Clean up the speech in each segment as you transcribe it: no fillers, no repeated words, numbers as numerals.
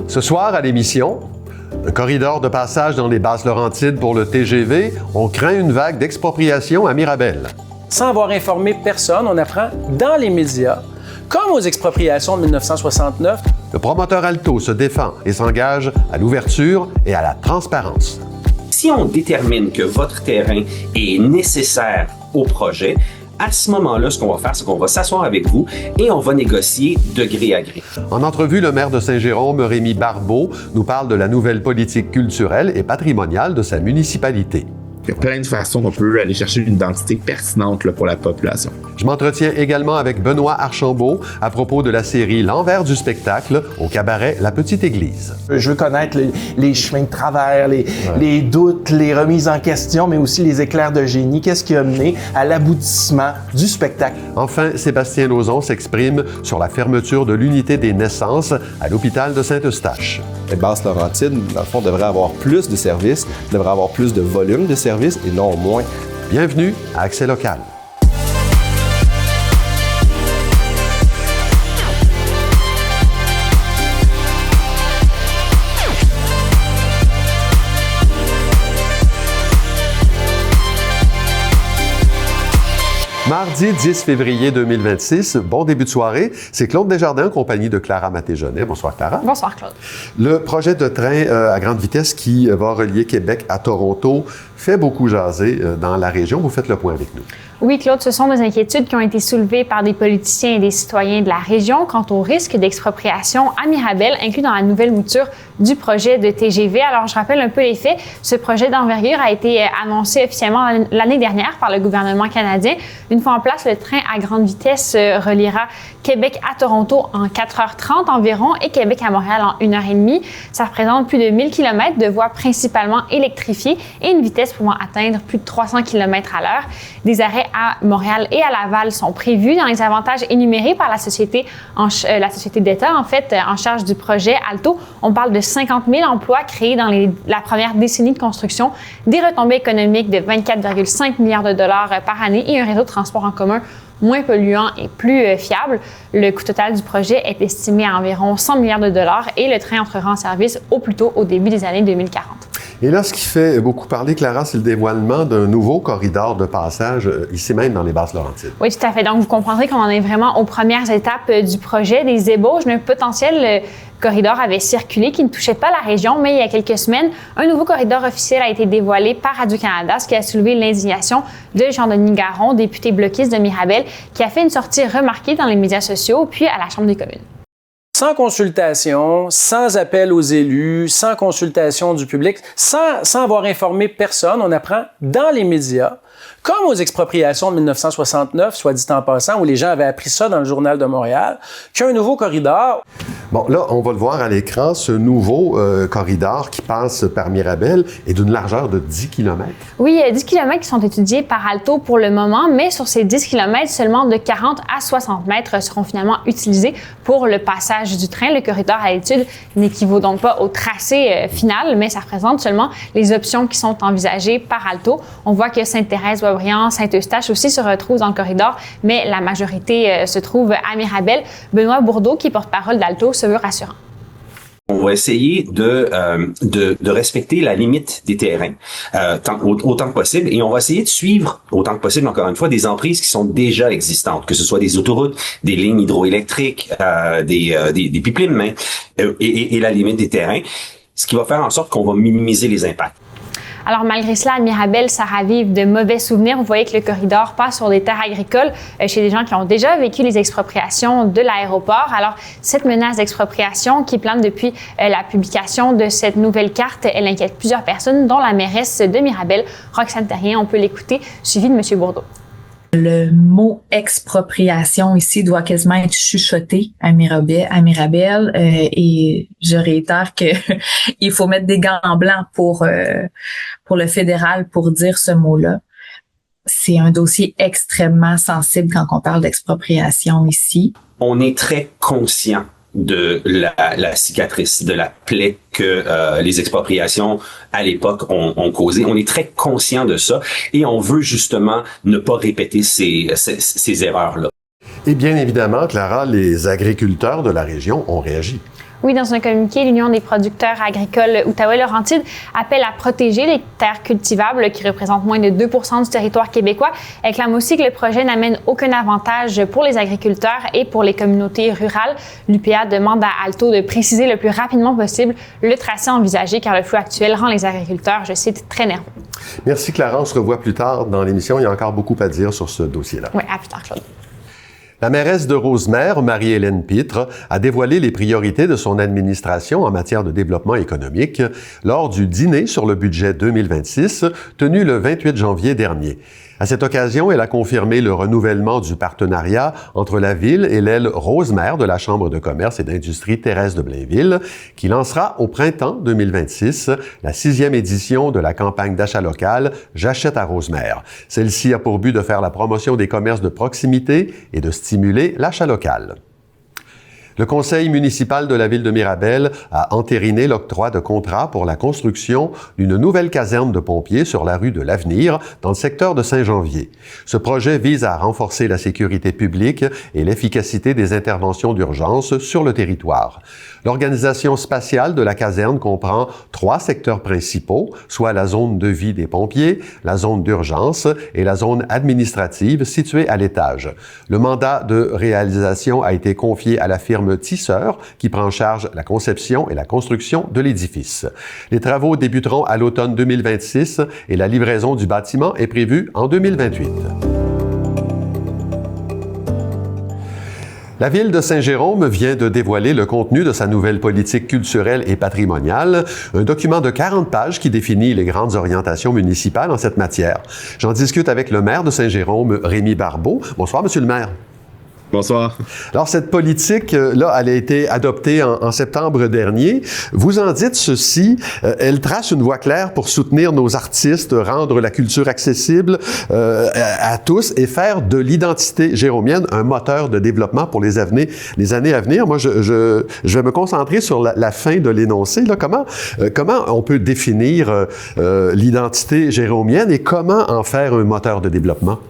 Ce soir, à l'émission, un corridor de passage dans les Basses-Laurentides pour le TGV, on craint une vague d'expropriation à Mirabel. Sans avoir informé personne, on apprend dans les médias, comme aux expropriations de 1969. Le promoteur Alto se défend et s'engage à l'ouverture et à la transparence. Si on détermine que votre terrain est nécessaire au projet, à ce moment-là, ce qu'on va faire, c'est qu'on va s'asseoir avec vous et on va négocier de gré à gré. En entrevue, le maire de Saint-Jérôme, Rémi Barbeau, nous parle de la nouvelle politique culturelle et patrimoniale de sa municipalité. Il y a plein de façons qu'on peut aller chercher une identité pertinente là, pour la population. Je m'entretiens également avec Benoît Archambault à propos de la série L'envers du spectacle au cabaret La Petite Église. Je veux connaître les chemins de travers, les doutes, les remises en question, mais aussi les éclairs de génie. Qu'est-ce qui a mené à l'aboutissement du spectacle? Enfin, Sébastien Lauzon s'exprime sur la fermeture de l'unité des naissances à l'hôpital de Saint-Eustache. Les Basses-Laurentides, dans le fond, devraient avoir plus de services, devraient avoir plus de volume de services et non moins. Bienvenue à Accès Local. Mardi 10 février 2026, bon début de soirée. C'est Claude Desjardins en compagnie de Clara Maté-Genet. Bonsoir Clara. Bonsoir Claude. Le projet de train à grande vitesse qui va relier Québec à Toronto fait beaucoup jaser dans la région. Vous faites le point avec nous. Oui, Claude, ce sont des inquiétudes qui ont été soulevées par des politiciens et des citoyens de la région quant au risque d'expropriation à Mirabel, inclus dans la nouvelle mouture du projet de TGV. Alors, je rappelle un peu les faits. Ce projet d'envergure a été annoncé officiellement l'année dernière par le gouvernement canadien. Une fois en place, le train à grande vitesse reliera Québec à Toronto en 4h30 environ et Québec à Montréal en 1h30. Ça représente plus de 1000 km de voies principalement électrifiées et une vitesse pouvant atteindre plus de 300 km à l'heure. Des arrêts à Montréal et à Laval sont prévus dans les avantages énumérés par la société d'État, en charge du projet Alto. On parle de 50 000 emplois créés dans la première décennie de construction, des retombées économiques de 24,5 milliards de dollars par année et un réseau de transport en commun moins polluant et plus fiable. Le coût total du projet est estimé à environ 100 milliards de dollars et le train entrera en service au plus tôt au début des années 2040. Et là, ce qui fait beaucoup parler, Clara, c'est le dévoilement d'un nouveau corridor de passage, ici même dans les Basses-Laurentides. Oui, tout à fait. Donc, vous comprendrez qu'on en est vraiment aux premières étapes du projet. Des ébauches d'un potentiel corridor avait circulé qui ne touchait pas la région, mais il y a quelques semaines, un nouveau corridor officiel a été dévoilé par Radio-Canada, ce qui a soulevé l'indignation de Jean-Denis Garon, député bloquiste de Mirabel, qui a fait une sortie remarquée dans les médias sociaux, puis à la Chambre des communes. Sans consultation, sans appel aux élus, sans consultation du public, sans avoir informé personne, on apprend dans les médias, comme aux expropriations de 1969, soit dit en passant, où les gens avaient appris ça dans le Journal de Montréal, qu'il y a un nouveau corridor. Bon, là, on va le voir à l'écran, ce nouveau corridor qui passe par Mirabel est d'une largeur de 10 km. Oui, il y a 10 km qui sont étudiés par Alto pour le moment, mais sur ces 10 km, seulement de 40 à 60 mètres seront finalement utilisés pour le passage du train. Le corridor à l'étude n'équivaut donc pas au tracé final, mais ça représente seulement les options qui sont envisagées par Alto. On voit que Sainte-Thérèse, Boisbriand, Saint-Eustache aussi se retrouvent dans le corridor, mais la majorité se trouve à Mirabel. Benoît Bourdeau, qui est porte-parole d'Alto, se veut rassurant. On va essayer de respecter la limite des terrains autant que possible et on va essayer de suivre autant que possible, encore une fois, des emprises qui sont déjà existantes, que ce soit des autoroutes, des lignes hydroélectriques, des pipelines mains et la limite des terrains, ce qui va faire en sorte qu'on va minimiser les impacts. Alors, malgré cela, à Mirabel, ça ravive de mauvais souvenirs. Vous voyez que le corridor passe sur des terres agricoles chez des gens qui ont déjà vécu les expropriations de l'aéroport. Alors, cette menace d'expropriation qui plane depuis la publication de cette nouvelle carte, elle inquiète plusieurs personnes, dont la mairesse de Mirabel, Roxane Terrien. On peut l'écouter, suivie de M. Bourdeau. Le mot expropriation ici doit quasiment être chuchoté à Mirabel et je réitère que il faut mettre des gants blancs pour le fédéral pour dire ce mot-là. C'est un dossier extrêmement sensible quand on parle d'expropriation ici. On est très conscient de la cicatrice, de la plaie que les expropriations à l'époque ont causé. On est très conscient de ça et on veut justement ne pas répéter ces erreurs-là. Et bien évidemment, Clara, les agriculteurs de la région ont réagi. Oui, dans un communiqué, l'Union des producteurs agricoles Outaouais-Laurentides appelle à protéger les terres cultivables qui représentent moins de 2 % du territoire québécois. Elle clame aussi que le projet n'amène aucun avantage pour les agriculteurs et pour les communautés rurales. L'UPA demande à Alto de préciser le plus rapidement possible le tracé envisagé car le flou actuel rend les agriculteurs, je cite, très nerveux. Merci Clara, on se revoit plus tard dans l'émission. Il y a encore beaucoup à dire sur ce dossier-là. Oui, à plus tard, Claude. La mairesse de Rosemère, Marie-Hélène Pitre, a dévoilé les priorités de son administration en matière de développement économique lors du dîner sur le budget 2026 tenu le 28 janvier dernier. À cette occasion, elle a confirmé le renouvellement du partenariat entre la ville et l'aile Rosemère de la Chambre de commerce et d'industrie Thérèse de Blainville, qui lancera au printemps 2026 la 6e édition de la campagne d'achat local « J'achète à Rosemère ». Celle-ci a pour but de faire la promotion des commerces de proximité et de stimuler l'achat local. Le conseil municipal de la ville de Mirabel a entériné l'octroi de contrat pour la construction d'une nouvelle caserne de pompiers sur la rue de l'Avenir, dans le secteur de Saint-Janvier. Ce projet vise à renforcer la sécurité publique et l'efficacité des interventions d'urgence sur le territoire. L'organisation spatiale de la caserne comprend 3 secteurs principaux, soit la zone de vie des pompiers, la zone d'urgence et la zone administrative située à l'étage. Le mandat de réalisation a été confié à la firme Tisseur, qui prend en charge la conception et la construction de l'édifice. Les travaux débuteront à l'automne 2026 et la livraison du bâtiment est prévue en 2028. La ville de Saint-Jérôme vient de dévoiler le contenu de sa nouvelle politique culturelle et patrimoniale, un document de 40 pages qui définit les grandes orientations municipales en cette matière. J'en discute avec le maire de Saint-Jérôme, Rémi Barbeau. Bonsoir, Monsieur le maire. Bonsoir. Alors, cette politique-là, elle a été adoptée en septembre dernier. Vous en dites ceci, elle trace une voie claire pour soutenir nos artistes, rendre la culture accessible à tous et faire de l'identité jéromienne un moteur de développement pour les années à venir. Moi, je vais me concentrer sur la fin de l'énoncé. Là, comment on peut définir l'identité jéromienne et comment en faire un moteur de développement?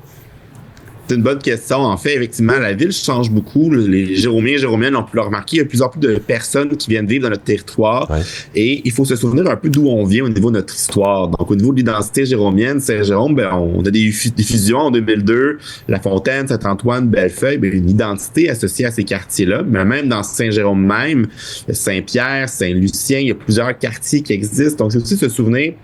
C'est une bonne question. En fait, effectivement, la ville change beaucoup. Les Jéromiens et Jéromiennes, on peut le remarquer, il y a de plus en plus de personnes qui viennent vivre dans notre territoire. Ouais. Et il faut se souvenir un peu d'où on vient au niveau de notre histoire. Donc, au niveau de l'identité jéromienne, Saint-Jérôme, on a des fusions en 2002, La Fontaine, Saint-Antoine, Bellefeuille, une identité associée à ces quartiers-là. Mais même dans Saint-Jérôme même, Saint-Pierre, Saint-Lucien, il y a plusieurs quartiers qui existent. Donc, c'est aussi se souvenir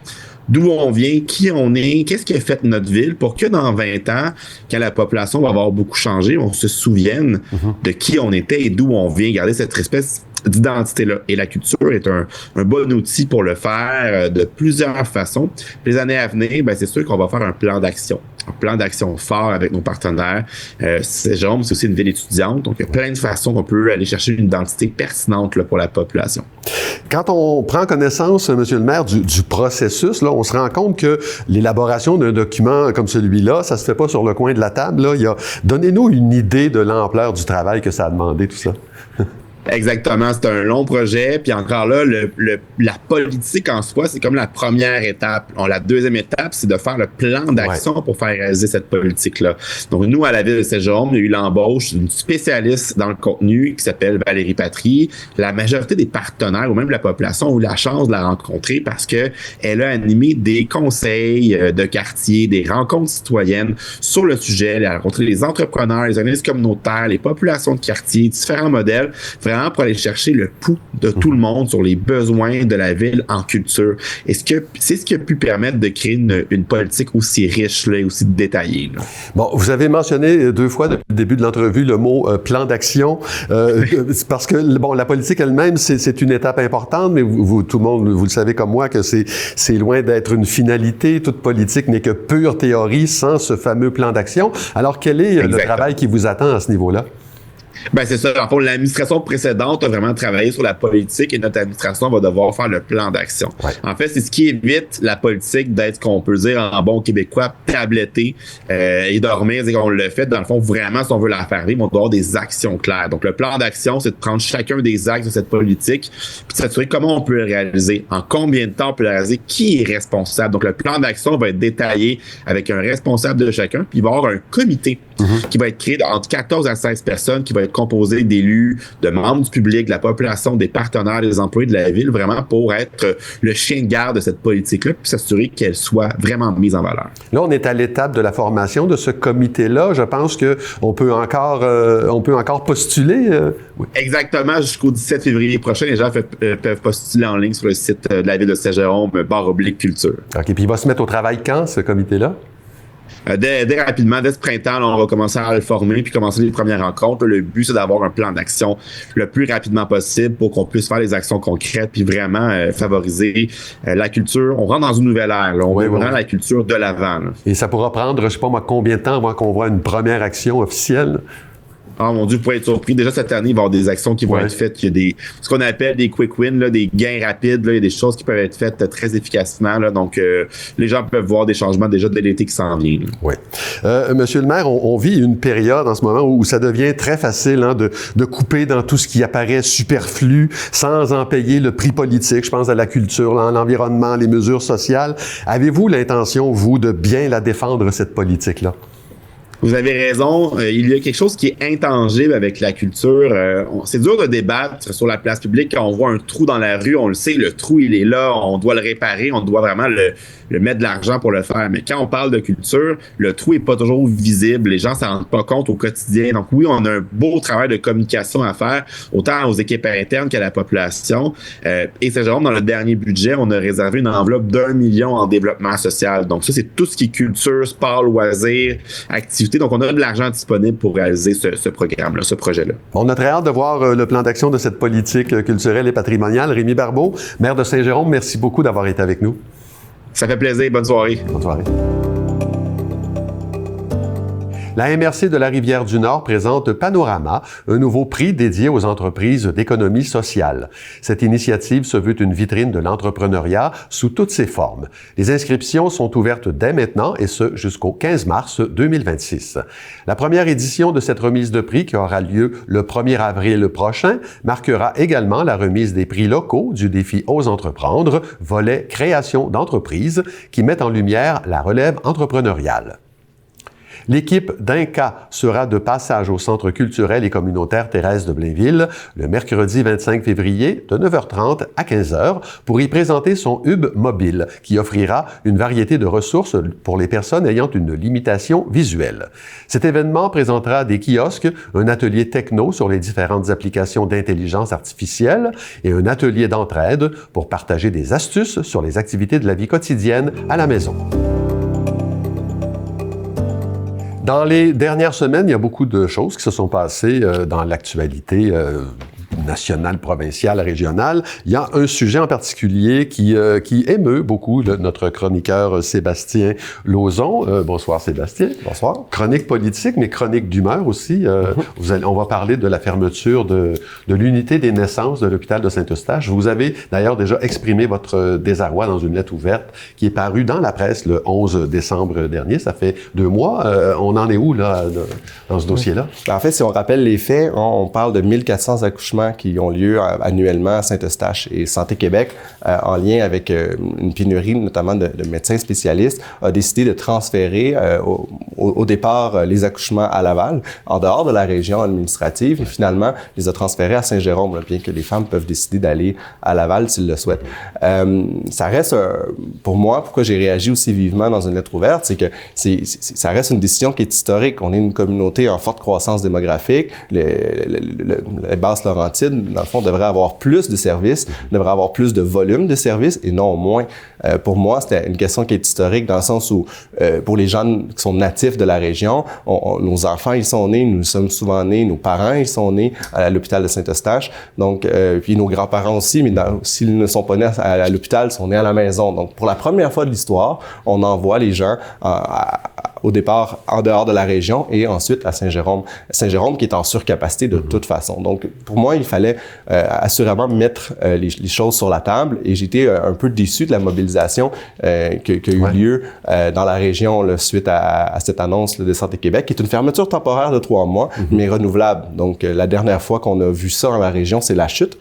d'où on vient, qui on est, qu'est-ce qui a fait notre ville pour que dans 20 ans, quand la population va avoir beaucoup changé, on se souvienne de qui on était et d'où on vient, garder cette espèce d'identité-là. Et la culture est un bon outil pour le faire de plusieurs façons. Les années à venir, c'est sûr qu'on va faire un plan d'action. Un plan d'action fort avec nos partenaires. Saint-Jérôme, c'est aussi une ville étudiante, donc il y a plein de façons qu'on peut aller chercher une identité pertinente là, pour la population. Quand on prend connaissance, Monsieur le maire, du processus, là, on se rend compte que l'élaboration d'un document comme celui-là, ça se fait pas sur le coin de la table. Là. Donnez-nous une idée de l'ampleur du travail que ça a demandé, tout ça. Exactement, c'est un long projet, puis encore là, la politique en soi, c'est comme la première étape. La deuxième étape, c'est de faire le plan d'action pour faire réaliser cette politique-là. Donc nous, à la ville de Saint-Jérôme, il y a eu l'embauche d'une spécialiste dans le contenu qui s'appelle Valérie Patry. La majorité des partenaires ou même la population ont eu la chance de la rencontrer parce que elle a animé des conseils de quartier, des rencontres citoyennes sur le sujet. Elle a rencontré les entrepreneurs, les organismes communautaires, les populations de quartier, différents modèles, vraiment pour aller chercher le pouls de tout le monde sur les besoins de la ville en culture. Est-ce que c'est ce qui a pu permettre de créer une politique aussi riche là, et aussi détaillée? Là? Bon, vous avez mentionné 2 fois depuis le début de l'entrevue le mot plan d'action, parce que la politique elle-même, c'est une étape importante, mais tout le monde, vous le savez comme moi, que c'est loin d'être une finalité. Toute politique n'est que pure théorie sans ce fameux plan d'action. Alors, quel est le travail qui vous attend à ce niveau-là? C'est ça. En fait, l'administration précédente a vraiment travaillé sur la politique et notre administration va devoir faire le plan d'action. Ouais. En fait, c'est ce qui évite la politique d'être, qu'on peut dire en bon québécois, tabletté et dormir. C'est qu'on le fait, dans le fond, vraiment, si on veut la faire vivre, on doit avoir des actions claires. Donc, le plan d'action, c'est de prendre chacun des axes de cette politique puis de s'assurer comment on peut le réaliser, en combien de temps on peut le réaliser, qui est responsable. Donc, le plan d'action va être détaillé avec un responsable de chacun puis il va y avoir un comité qui va être créé entre 14 à 16 personnes qui va être composé d'élus, de membres du public, de la population, des partenaires, des employés de la ville, vraiment pour être le chien de garde de cette politique-là, puis s'assurer qu'elle soit vraiment mise en valeur. Là, on est à l'étape de la formation de ce comité-là. Je pense qu'on peut encore postuler. Oui. Exactement, jusqu'au 17 février prochain, les gens peuvent postuler en ligne sur le site de la ville de Saint-Jérôme, /culture. OK, puis il va se mettre au travail quand, ce comité-là? Dès rapidement, dès ce printemps, là, on va commencer à le former puis commencer les premières rencontres. Le but, c'est d'avoir un plan d'action le plus rapidement possible pour qu'on puisse faire les actions concrètes puis vraiment favoriser la culture. On rentre dans une nouvelle ère. Là. On veut vraiment la culture de l'avant. Là. Et ça pourra prendre, je sais pas moi, combien de temps avant qu'on voit une première action officielle? Ah mon Dieu, vous pourrez être surpris. Déjà cette année, il va y avoir des actions qui vont être faites. Il y a ce qu'on appelle des quick wins, là, des gains rapides. Là. Il y a des choses qui peuvent être faites très efficacement. Là. Donc, les gens peuvent voir des changements déjà dès l'été qui s'en vient. Oui. Monsieur le maire, on vit une période en ce moment où ça devient très facile de couper dans tout ce qui apparaît superflu sans en payer le prix politique. Je pense à la culture, l'environnement, les mesures sociales. Avez-vous l'intention, vous, de bien la défendre, cette politique-là? Vous avez raison. Il y a quelque chose qui est intangible avec la culture. C'est dur de débattre sur la place publique quand on voit un trou dans la rue. On le sait, le trou, il est là. On doit le réparer. On doit vraiment le mettre de l'argent pour le faire. Mais quand on parle de culture, le trou est pas toujours visible. Les gens s'en rendent pas compte au quotidien. Donc oui, on a un beau travail de communication à faire, autant aux équipes internes qu'à la population. Et Saint-Jérôme, dans le dernier budget, on a réservé une enveloppe d'1 million en développement social. Donc ça, c'est tout ce qui est culture, sport, loisirs, activités. Donc, on a de l'argent disponible pour réaliser ce programme-là, ce projet-là. On a très hâte de voir le plan d'action de cette politique culturelle et patrimoniale. Rémi Barbeau, maire de Saint-Jérôme, merci beaucoup d'avoir été avec nous. Ça fait plaisir. Bonne soirée. Bonne soirée. La MRC de la Rivière-du-Nord présente Panorama, un nouveau prix dédié aux entreprises d'économie sociale. Cette initiative se veut une vitrine de l'entrepreneuriat sous toutes ses formes. Les inscriptions sont ouvertes dès maintenant et ce jusqu'au 15 mars 2026. La première édition de cette remise de prix, qui aura lieu le 1er avril prochain, marquera également la remise des prix locaux du défi Ose entreprendre, volet création d'entreprises, qui met en lumière la relève entrepreneuriale. L'équipe d'Inca sera de passage au Centre culturel et communautaire Thérèse de Blainville le mercredi 25 février de 9h30 à 15h pour y présenter son hub mobile qui offrira une variété de ressources pour les personnes ayant une limitation visuelle. Cet événement présentera des kiosques, un atelier techno sur les différentes applications d'intelligence artificielle et un atelier d'entraide pour partager des astuces sur les activités de la vie quotidienne à la maison. Dans les dernières semaines, il y a beaucoup de choses qui se sont passées dans l'actualité nationale, provinciale, régionale. Il y a un sujet en particulier qui émeut beaucoup notre chroniqueur Sébastien Lauzon. Bonsoir Sébastien. Bonsoir. Chronique politique, mais chronique d'humeur aussi. On va parler de la fermeture de l'unité des naissances de l'hôpital de Saint-Eustache. Vous avez d'ailleurs déjà exprimé votre désarroi dans une lettre ouverte qui est parue dans la presse le 11 décembre dernier. Ça fait 2 mois. On en est où là dans ce dossier-là? En fait, si on rappelle les faits, on parle de 1400 accouchements qui ont lieu annuellement à Saint-Eustache et Santé Québec, en lien avec une pénurie notamment de médecins spécialistes, a décidé de transférer au départ les accouchements à Laval, en dehors de la région administrative, et finalement les a transférés à Saint-Jérôme, bien que les femmes peuvent décider d'aller à Laval s'ils le souhaitent. Ça reste, pour moi, pourquoi j'ai réagi aussi vivement dans une lettre ouverte, c'est que ça reste une décision qui est historique. On est une communauté en forte croissance démographique. Les Basses-Laurentides, dans le fond, devrait avoir plus de services, devrait avoir plus de volume de services et non moins. Pour moi, c'était une question qui est historique dans le sens où, pour les gens qui sont natifs de la région, nos enfants, ils sont nés, nous sommes souvent nés, nos parents, ils sont nés à l'hôpital de Saint-Eustache. Donc, puis nos grands-parents aussi, mais s'ils ne sont pas nés à l'hôpital, ils sont nés à la maison. Donc, pour la première fois de l'histoire, on envoie les gens au départ en dehors de la région et ensuite à Saint-Jérôme. Saint-Jérôme qui est en surcapacité de toute façon. Donc, pour moi, il fallait assurément mettre les choses sur la table et j'étais un peu déçu de la mobilisation qui a eu lieu dans la région là, suite à cette annonce là, de Santé Québec, qui est une fermeture temporaire de 3 mois, mais renouvelable. Donc, la dernière fois qu'on a vu ça dans la région, c'est la chute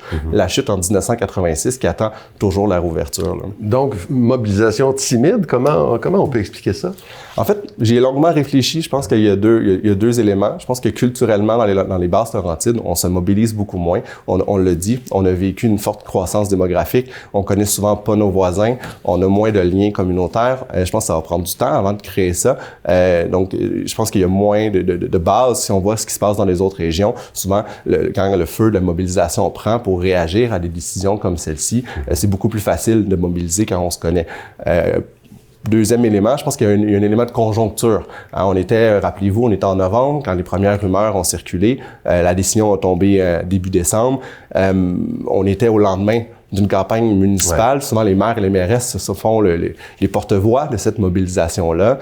en 1986 qui attend toujours la rouverture. Là. Donc, mobilisation timide, comment on peut expliquer ça? En fait, J'y ai longuement réfléchi. Je pense qu'il y a deux éléments. Je pense que culturellement, dans les Basses-Laurentides, on se mobilise beaucoup moins. On le dit, on a vécu une forte croissance démographique. On connaît souvent pas nos voisins. On a moins de liens communautaires. Je pense que ça va prendre du temps avant de créer ça. Donc, je pense qu'il y a moins de base si on voit ce qui se passe dans les autres régions. Souvent, quand le feu de la mobilisation prend pour réagir à des décisions comme celle-ci, c'est beaucoup plus facile de mobiliser quand on se connaît. Deuxième élément, je pense qu'il y a un élément de conjoncture. On était, rappelez-vous, on était en novembre quand les premières rumeurs ont circulé. La décision a tombé début décembre. On était au lendemain d'une campagne municipale. Ouais. Souvent, les maires et les mairesses se font les porte-voix de cette mobilisation-là.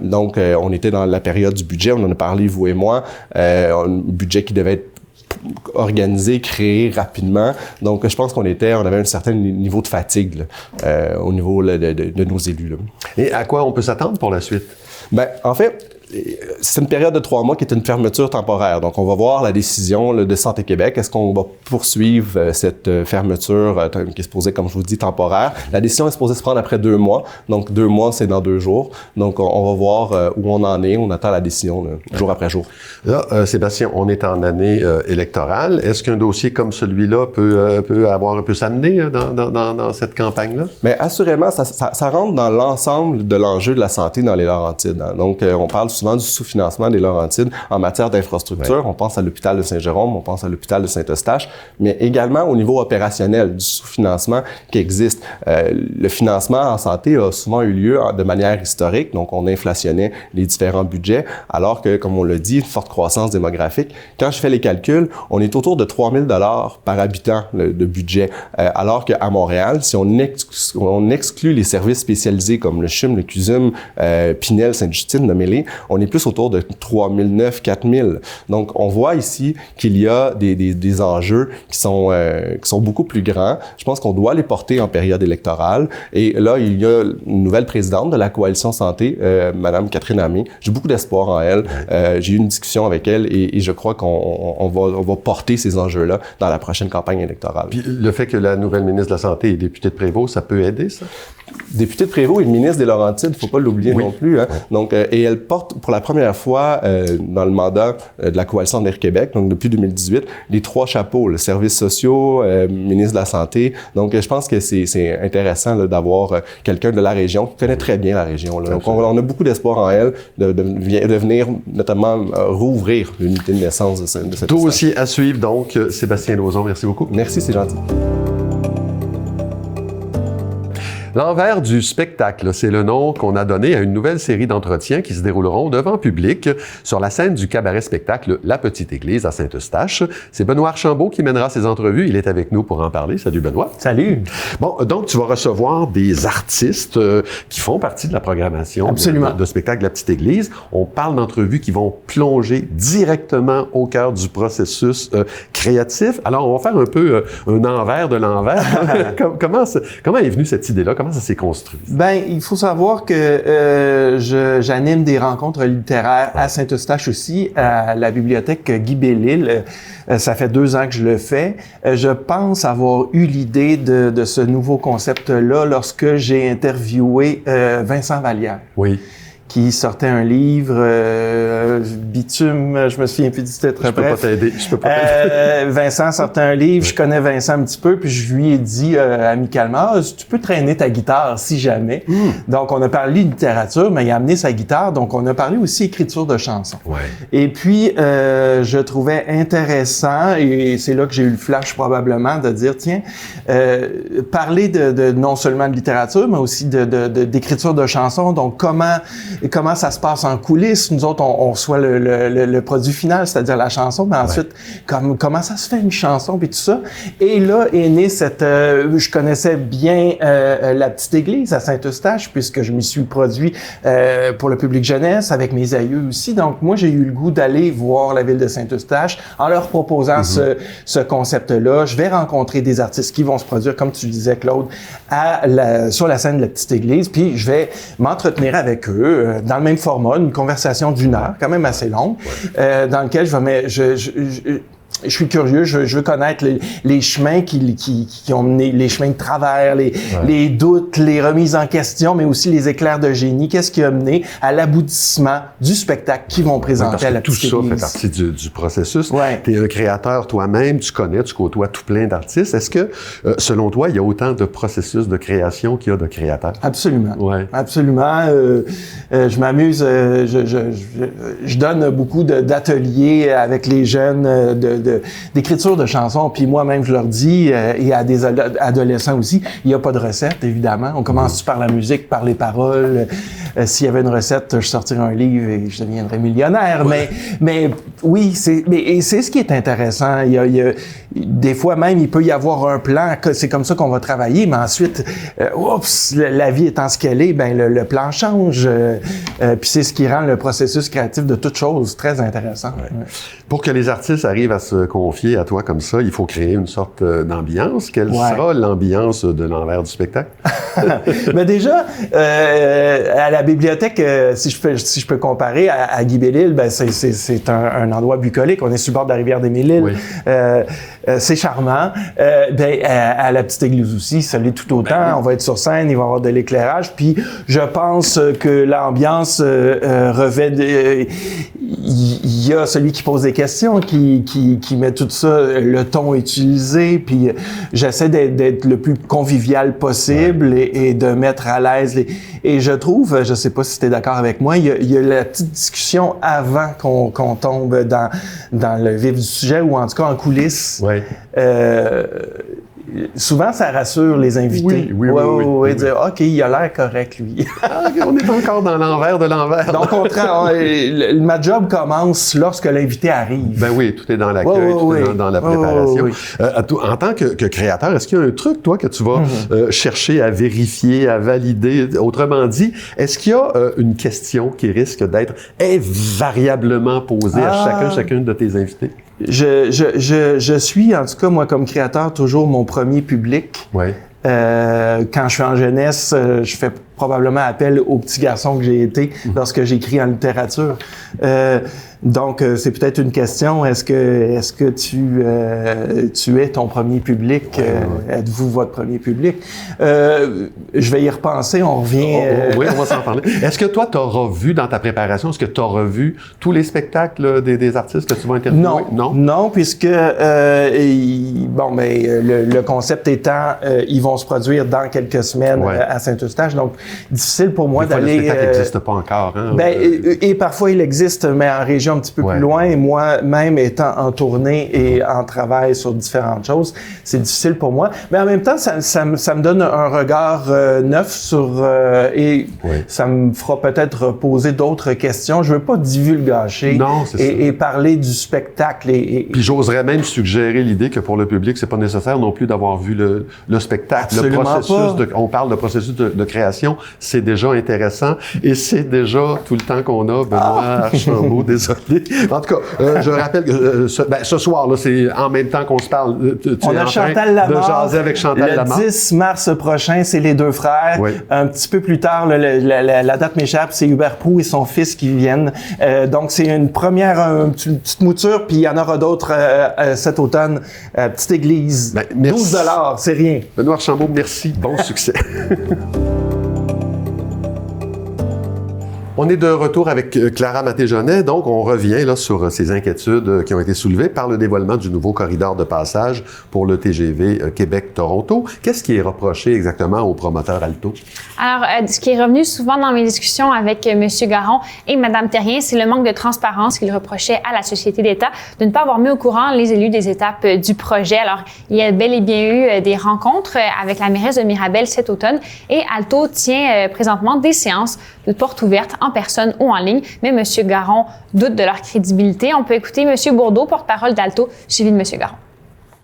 Donc, on était dans la période du budget. On en a parlé, vous et moi. Un budget qui devait être organisé, créé rapidement. Donc, je pense qu'on avait un certain niveau de fatigue là, au niveau là, de nos élus. Là. Et à quoi on peut s'attendre pour la suite? Ben, en fait, c'est une période de 3 mois qui est une fermeture temporaire. Donc, on va voir la décision là, de Santé Québec. Est-ce qu'on va poursuivre cette fermeture qui est supposée, comme je vous dis, temporaire? La décision est supposée se prendre après 2 mois. Donc, 2 mois, c'est dans 2 jours. Donc, on va voir où on en est. On attend la décision là, jour après jour. Là, Sébastien, on est en année électorale. Est-ce qu'un dossier comme celui-là peut s'amener dans cette campagne-là? Mais assurément, ça rentre dans l'ensemble de l'enjeu de la santé dans les Laurentides. Hein. Donc, on parle souvent du sous-financement des Laurentides en matière d'infrastructure. Ouais. On pense à l'hôpital de Saint-Jérôme, on pense à l'hôpital de Saint-Eustache, mais également au niveau opérationnel du sous-financement qui existe. Le financement en santé a souvent eu lieu de manière historique, donc on inflationnait les différents budgets, alors que, comme on l'a dit, une forte croissance démographique. Quand je fais les calculs, on est autour de 3 000 $ par habitant de budget, alors qu'à Montréal, si on exclut les services spécialisés comme le CHUM, le CUSUM, Pinel, Sainte-Justine, nommez-les, on est plus autour de 3 900, 4 000. Donc, on voit ici qu'il y a des enjeux qui sont beaucoup plus grands. Je pense qu'on doit les porter en période électorale. Et là, il y a une nouvelle présidente de la Coalition Santé, Madame Catherine Amé. J'ai beaucoup d'espoir en elle. J'ai eu une discussion avec elle et je crois qu'on va porter ces enjeux-là dans la prochaine campagne électorale. Puis le fait que la nouvelle ministre de la Santé est députée de Prévost, ça peut aider, ça? Députée de Prévost et ministre des Laurentides, il ne faut pas l'oublier non plus. Hein. Donc, et elle porte pour la première fois dans le mandat de la Coalition d'Air Québec, donc depuis 2018, les 3 chapeaux, le services sociaux, ministre de la Santé. Donc, je pense que c'est intéressant là, d'avoir quelqu'un de la région qui connaît très bien la région. Là. Donc, on a beaucoup d'espoir en elle de venir notamment rouvrir l'unité de naissance de cette dossier à suivre, donc, Sébastien Lauzon. Merci beaucoup. Merci, c'est gentil. L'envers du spectacle, c'est le nom qu'on a donné à une nouvelle série d'entretiens qui se dérouleront devant public sur la scène du cabaret-spectacle La Petite Église à Saint-Eustache. C'est Benoît Archambault qui mènera ces entrevues. Il est avec nous pour en parler. Salut Benoît. Salut. Bon, donc tu vas recevoir des artistes qui font partie de la programmation de spectacle La Petite Église. On parle d'entrevues qui vont plonger directement au cœur du processus créatif. Alors, on va faire un peu un envers de l'envers. Comment est venue cette idée-là? Comment ça s'est construit? Ben, il faut savoir que j'anime des rencontres littéraires à Saint-Eustache aussi, à la bibliothèque Guy Bellil. Ça fait 2 ans que je le fais. Je pense avoir eu l'idée de ce nouveau concept-là lorsque j'ai interviewé Vincent Vallière. Oui. Qui sortait un livre, Bitume, je me souviens plus du titre. Je peux pas t'aider. Vincent sortait un livre, je connais Vincent un petit peu, puis je lui ai dit amicalement, tu peux traîner ta guitare si jamais. Donc, on a parlé littérature, mais il a amené sa guitare, donc on a parlé aussi écriture de chansons. Ouais. Et puis, je trouvais intéressant, et c'est là que j'ai eu le flash probablement, de dire, tiens, parler de non seulement de littérature, mais aussi d'écriture de chansons, donc comment ça se passe en coulisses. Nous autres, on reçoit le produit final, c'est-à-dire la chanson, mais ensuite, comment ça se fait une chanson, puis tout ça. Et là est née je connaissais bien La Petite Église à Saint-Eustache, puisque je m'y suis produit pour le public jeunesse, avec mes aïeux aussi. Donc, moi, j'ai eu le goût d'aller voir la ville de Saint-Eustache en leur proposant ce concept-là. Je vais rencontrer des artistes qui vont se produire, comme tu disais, Claude, sur la scène de La Petite Église, puis je vais m'entretenir avec eux dans le même format, une conversation d'1 heure, quand même assez longue, dans lequel je suis curieux, je veux connaître les chemins qui ont mené, les chemins de travers, les doutes, les remises en question, mais aussi les éclairs de génie. Qu'est-ce qui a mené à l'aboutissement du spectacle qu'ils vont présenter à la petite tout ça église. fait partie du processus. Ouais. Tu es un créateur toi-même, tu côtoies tout plein d'artistes. Est-ce que, selon toi, il y a autant de processus de création qu'il y a de créateurs? Absolument. Ouais. Absolument. Je m'amuse, je donne beaucoup d'ateliers avec les jeunes d'écriture de chansons, puis moi-même je leur dis, et à des adolescents aussi, il n'y a pas de recette, évidemment. On commence par la musique, par les paroles. S'il y avait une recette, je sortirais un livre et je deviendrais millionnaire. Ouais. Mais oui, c'est ce qui est intéressant. Il y a des fois même, il peut y avoir un plan, c'est comme ça qu'on va travailler, mais ensuite, la vie étant ce qu'elle est, ben le plan change. Puis c'est ce qui rend le processus créatif de toute chose très intéressant. Ouais. Ouais. Pour que les artistes arrivent à se confier à toi comme ça, il faut créer une sorte d'ambiance. Quelle sera l'ambiance de l'envers du spectacle? Mais déjà, à la bibliothèque, si je peux comparer à Guy Bellil, ben c'est un endroit bucolique. On est sur le bord de la rivière des Mille-Îles. Oui. C'est charmant. À la petite église aussi, ça l'est tout autant. Ben oui. On va être sur scène, il va y avoir de l'éclairage. Puis je pense que l'ambiance revêt il y a celui qui pose des questions, qui met tout ça, le ton utilisé, puis j'essaie d'être le plus convivial possible et de mettre à l'aise et je trouve, je sais pas si tu es d'accord avec moi, il y a la petite discussion avant qu'on tombe dans le vif du sujet ou en tout cas en coulisses. Ouais. Souvent, ça rassure les invités. Oui. Dire, OK, il a l'air correct, lui. On est encore dans l'envers de l'envers. Donc, ma job commence lorsque l'invité arrive. Ben oui, tout est dans l'accueil, tout est dans la préparation. En tant que créateur, est-ce qu'il y a un truc, toi, que tu vas chercher à vérifier, à valider? Autrement dit, est-ce qu'il y a une question qui risque d'être invariablement posée à chacune de tes invités? Je suis, en tout cas, moi, comme créateur, toujours mon premier public. Ouais. Quand je suis en jeunesse, je fais probablement appel aux petits garçons que j'ai été lorsque j'écris en littérature. Donc, c'est peut-être une question. Est-ce que tu es ton premier public? Êtes-vous votre premier public? Je vais y repenser. On revient. Oui, on va s'en parler. Est-ce que toi, tu as revu dans ta préparation, est-ce que tu as revu tous les spectacles des artistes que tu vas interviewer? Non, puisque le concept étant, ils vont se produire dans quelques semaines à Saint-Eustache. Donc, difficile pour moi d'aller. Le spectacle n'existe pas encore. Hein? Et parfois il existe, mais en région un petit peu plus loin. Et moi-même étant en tournée et en travail sur différentes choses, c'est difficile pour moi. Mais en même temps, ça me donne un regard neuf sur ça me fera peut-être poser d'autres questions. Je veux pas divulgacher et parler du spectacle. Puis j'oserais même suggérer l'idée que pour le public, c'est pas nécessaire non plus d'avoir vu le spectacle. Absolument le processus on parle de processus de création, c'est déjà intéressant et c'est déjà tout le temps qu'on a. Benoît Archambault, désolé. En tout cas, je rappelle que ce soir, là, c'est en même temps qu'on se parle. On a Chantal Lamarre. De jaser avec Chantal Lamarre. Le 10 mars prochain, c'est les deux frères. Oui. Un petit peu plus tard, la date m'échappe, c'est Hubert Proulx et son fils qui viennent. Donc, c'est une petite mouture, puis il y en aura d'autres cet automne. Petite église. 12 $, c'est rien. Benoît Archambault, merci. Bon succès. On est de retour avec Clara Maté-Jonet, donc on revient là sur ces inquiétudes qui ont été soulevées par le dévoilement du nouveau corridor de passage pour le TGV Québec-Toronto. Qu'est-ce qui est reproché exactement au promoteur Alto? Alors, ce qui est revenu souvent dans mes discussions avec M. Garon et Mme Terrien, c'est le manque de transparence qu'il reprochait à la Société d'État de ne pas avoir mis au courant les élus des étapes du projet. Alors, il y a bel et bien eu des rencontres avec la mairesse de Mirabel cet automne et Alto tient présentement des séances de portes ouvertes en personne ou en ligne, mais M. Garon doute de leur crédibilité. On peut écouter M. Bourdeau, porte-parole d'Alto, suivi de M. Garon.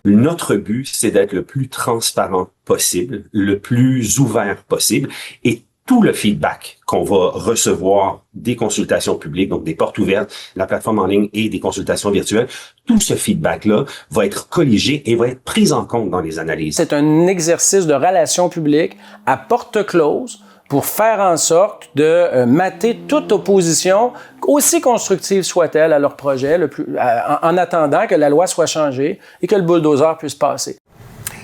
Notre but, c'est d'être le plus transparent possible, le plus ouvert possible, et tout le feedback qu'on va recevoir des consultations publiques, donc des portes ouvertes, la plateforme en ligne et des consultations virtuelles, tout ce feedback-là va être colligé et va être pris en compte dans les analyses. C'est un exercice de relations publiques à porte close, pour faire en sorte de mater toute opposition, aussi constructive soit-elle à leur projet, en attendant que la loi soit changée et que le bulldozer puisse passer.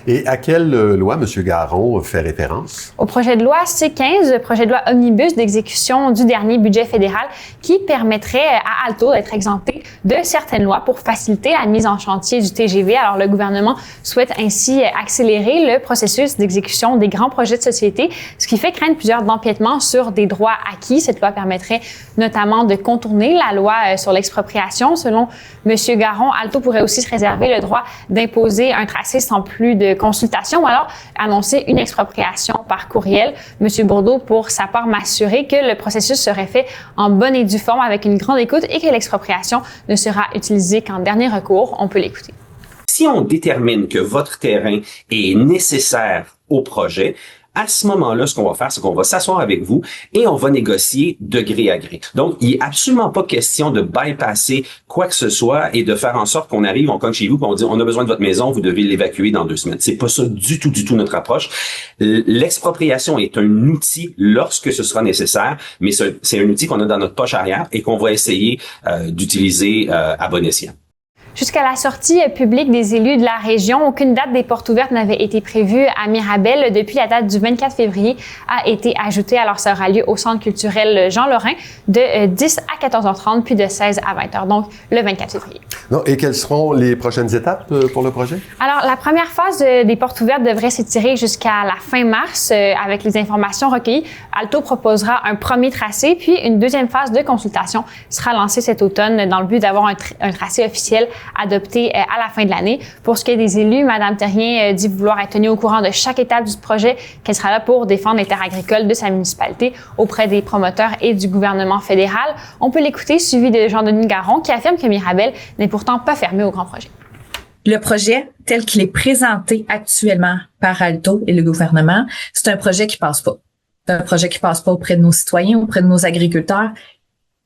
Et à quelle loi M. Garon fait référence? Au projet de loi C-15, le projet de loi omnibus d'exécution du dernier budget fédéral qui permettrait à Alto d'être exempté de certaines lois pour faciliter la mise en chantier du TGV. Alors, le gouvernement souhaite ainsi accélérer le processus d'exécution des grands projets de société, ce qui fait craindre plusieurs empiètements sur des droits acquis. Cette loi permettrait notamment de contourner la loi sur l'expropriation. Selon M. Garon, Alto pourrait aussi se réserver le droit d'imposer un tracé sans plus de consultation ou alors annoncer une expropriation par courriel. M. Bourdeau, pour sa part, m'assurer que le processus serait fait en bonne et due forme avec une grande écoute et que l'expropriation ne sera utilisée qu'en dernier recours. On peut l'écouter. Si on détermine que votre terrain est nécessaire au projet, à ce moment-là, ce qu'on va faire, c'est qu'on va s'asseoir avec vous et on va négocier de gré à gré. Donc, il n'est absolument pas question de bypasser quoi que ce soit et de faire en sorte qu'on arrive, on cogne chez vous et on dit, on a besoin de votre maison, vous devez l'évacuer dans 2 semaines. C'est pas ça du tout notre approche. L'expropriation est un outil lorsque ce sera nécessaire, mais c'est un outil qu'on a dans notre poche arrière et qu'on va essayer d'utiliser à bon escient. Jusqu'à la sortie publique des élus de la région, aucune date des portes ouvertes n'avait été prévue à Mirabel. Depuis, la date du 24 février a été ajoutée. Alors, ça aura lieu au Centre culturel Jean Lorrain de 10 à 14h30, puis de 16 à 20h, donc le 24 février. Non, et quelles seront les prochaines étapes pour le projet? Alors, la première phase des portes ouvertes devrait s'étirer jusqu'à la fin mars. Avec les informations recueillies, Alto proposera un premier tracé, puis une deuxième phase de consultation sera lancée cet automne dans le but d'avoir un tracé officiel adopté à la fin de l'année. Pour ce qui est des élus, Mme Terrien dit vouloir être tenue au courant de chaque étape du projet, qu'elle sera là pour défendre les terres agricoles de sa municipalité auprès des promoteurs et du gouvernement fédéral. On peut l'écouter, suivi de Jean-Denis Garon, qui affirme que Mirabel n'est pourtant pas fermé au grand projet. Le projet, tel qu'il est présenté actuellement par Alto et le gouvernement, c'est un projet qui passe pas. C'est un projet qui passe pas auprès de nos citoyens, auprès de nos agriculteurs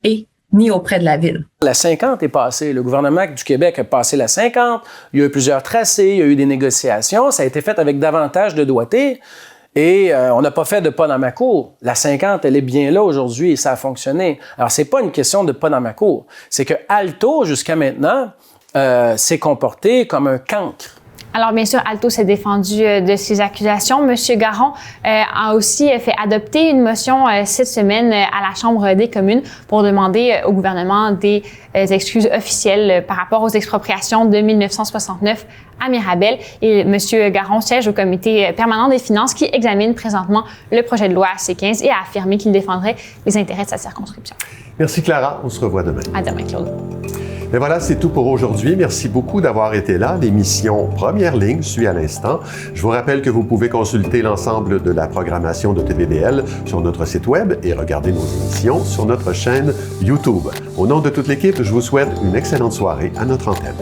et ni auprès de la ville. La 50 est passée. Le gouvernement du Québec a passé la 50. Il y a eu plusieurs tracés, il y a eu des négociations. Ça a été fait avec davantage de doigté. Et on n'a pas fait de pas dans ma cour. La 50, elle est bien là aujourd'hui et ça a fonctionné. Alors, c'est pas une question de pas dans ma cour. C'est que Alto, jusqu'à maintenant, s'est comporté comme un cancre. Alors, bien sûr, Alto s'est défendu de ces accusations. Monsieur Garon a aussi fait adopter une motion cette semaine à la Chambre des communes pour demander au gouvernement des excuses officielles par rapport aux expropriations de 1969 à Mirabel. Et Monsieur Garon siège au comité permanent des finances qui examine présentement le projet de loi C-15 et a affirmé qu'il défendrait les intérêts de sa circonscription. Merci Clara, on se revoit demain. À demain, Claude. Et voilà, c'est tout pour aujourd'hui. Merci beaucoup d'avoir été là. L'émission Première Ligne suit à l'instant. Je vous rappelle que vous pouvez consulter l'ensemble de la programmation de TVBL sur notre site web et regarder nos émissions sur notre chaîne YouTube. Au nom de toute l'équipe, je vous souhaite une excellente soirée à notre antenne.